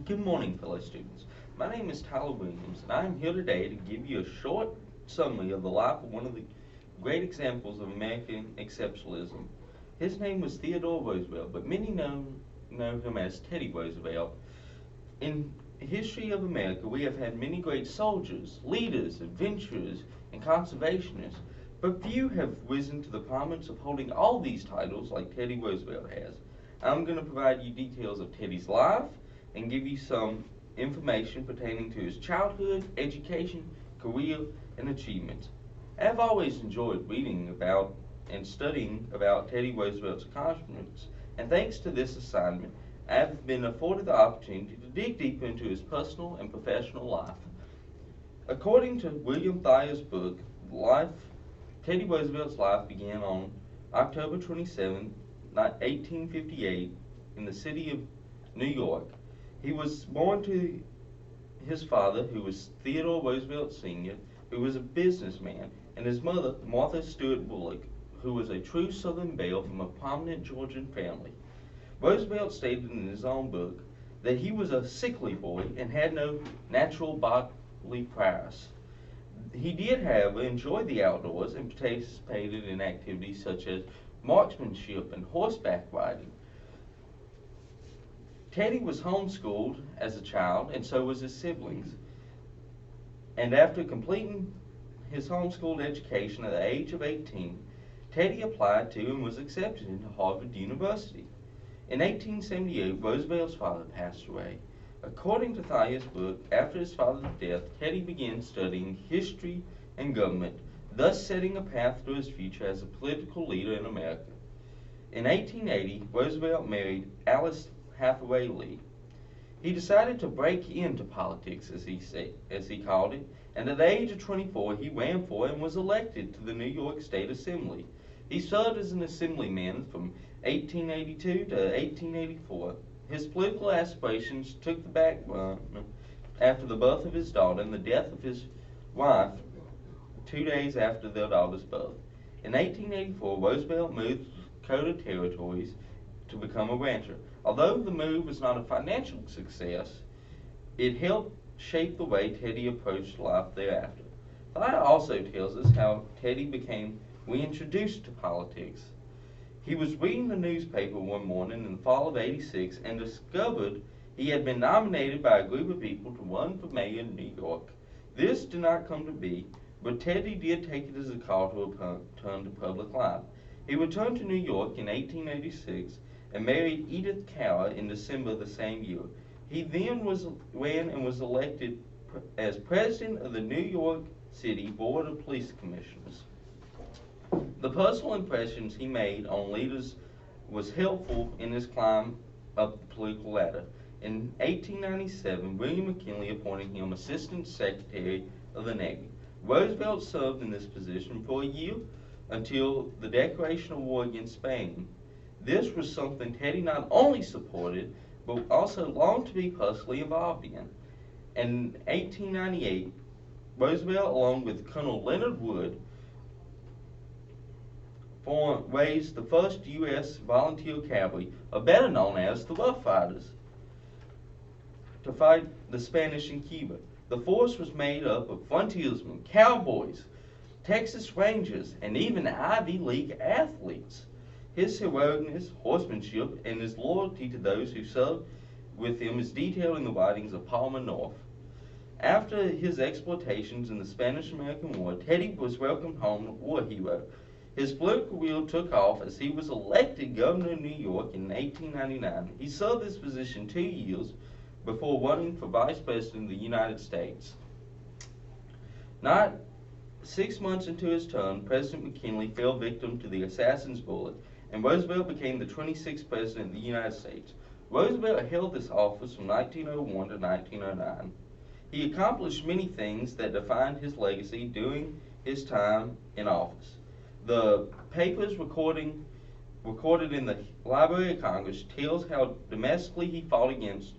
Good morning, fellow students. My name is Tyler Williams, and I am here today to give you a short summary of the life of one of the great examples of American exceptionalism. His name was Theodore Roosevelt, but many know him as Teddy Roosevelt. In the history of America, we have had many great soldiers, leaders, adventurers, and conservationists, but few have risen to the prominence of holding all these titles like Teddy Roosevelt has. I'm going to provide you details of Teddy's life and give you some information pertaining to his childhood, education, career, and achievements. I've always enjoyed reading about and studying about Teddy Roosevelt's accomplishments, and thanks to this assignment, I've been afforded the opportunity to dig deeper into his personal and professional life. According to William Thayer's book, Teddy Roosevelt's life began on October 27, 1858, in the city of New York. He was born to his father, who was Theodore Roosevelt Sr., who was a businessman, and his mother, Martha Stewart Bullock, who was a true Southern belle from a prominent Georgian family. Roosevelt stated in his own book that he was a sickly boy and had no natural bodily prowess. He did, however, enjoy the outdoors and participated in activities such as marksmanship and horseback riding. Teddy was homeschooled as a child, and so was his siblings. And after completing his homeschooled education at the age of 18, Teddy applied to and was accepted into Harvard University. In 1878, Roosevelt's father passed away. According to Thayer's book, after his father's death, Teddy began studying history and government, thus setting a path to his future as a political leader in America. In 1880, Roosevelt married Alice Hathaway Lee. He decided to break into politics, as he called it, and at the age of 24, he ran for and was elected to the New York State Assembly. He served as an assemblyman from 1882 to 1884. His political aspirations took the back burner after the birth of his daughter and the death of his wife 2 days after their daughter's birth. In 1884, Roosevelt moved to Dakota Territories to become a rancher. Although the move was not a financial success, it helped shape the way Teddy approached life thereafter. Thayer also tells us how Teddy became reintroduced to politics. He was reading the newspaper one morning in the fall of '86 and discovered he had been nominated by a group of people to run for mayor in New York. This did not come to be, but Teddy did take it as a call to return to public life. He returned to New York in 1886 and married Edith Cower in December the same year. He then ran and was elected as president of the New York City Board of Police Commissioners. The personal impressions he made on leaders was helpful in his climb up the political ladder. In 1897, William McKinley appointed him Assistant Secretary of the Navy. Roosevelt served in this position for a year until the declaration of war against Spain. This was something Teddy not only supported, but also longed to be personally involved in. In 1898, Roosevelt, along with Colonel Leonard Wood, raised the first U.S. volunteer cavalry, or better known as the Rough Riders, to fight the Spanish in Cuba. The force was made up of frontiersmen, cowboys, Texas Rangers, and even Ivy League athletes. His heroicness, horsemanship, and his loyalty to those who served with him is detailed in the writings of Palmer North. After his exploitations in the Spanish-American War, Teddy was welcomed home a war hero. His political career took off as he was elected governor of New York in 1899. He served this position 2 years before running for vice president of the United States. Not 6 months into his term, President McKinley fell victim to the assassin's bullet, and Roosevelt became the 26th president of the United States. Roosevelt held this office from 1901 to 1909. He accomplished many things that defined his legacy during his time in office. The papers recorded in the Library of Congress tells how domestically he fought against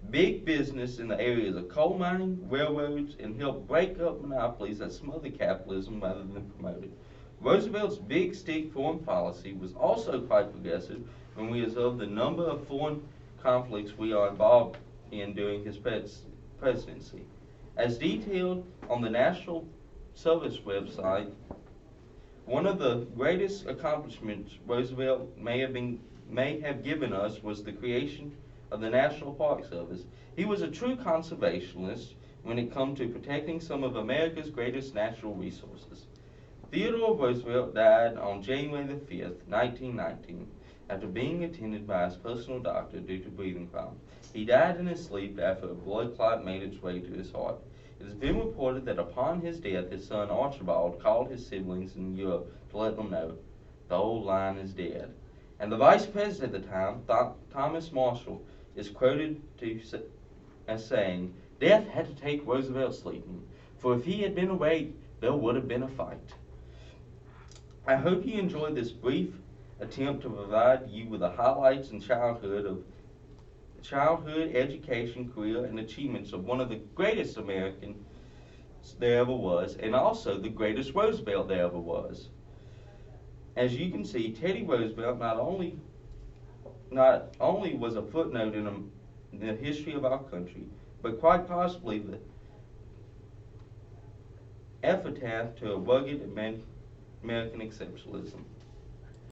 big business in the areas of coal mining, railroads, and helped break up monopolies that smothered capitalism rather than promote it. Roosevelt's big stick foreign policy was also quite progressive when we observe the number of foreign conflicts we are involved in during his presidency. As detailed on the National Service website, one of the greatest accomplishments Roosevelt may have given us was the creation of the National Park Service. He was a true conservationist when it came to protecting some of America's greatest natural resources. Theodore Roosevelt died on January the 5th, 1919, after being attended by his personal doctor due to breathing problems. He died in his sleep after a blood clot made its way to his heart. It has been reported that upon his death, his son Archibald called his siblings in Europe to let them know the old line is dead. And the vice president at the time, Thomas Marshall, is quoted as saying, "Death had to take Roosevelt sleeping, for if he had been awake, there would have been a fight." I hope you enjoyed this brief attempt to provide you with the highlights in childhood, education, career, and achievements of one of the greatest Americans there ever was, and also the greatest Roosevelt there ever was. As you can see, Teddy Roosevelt not only was a footnote in the history of our country, but quite possibly the epitaph to a rugged American exceptionalism.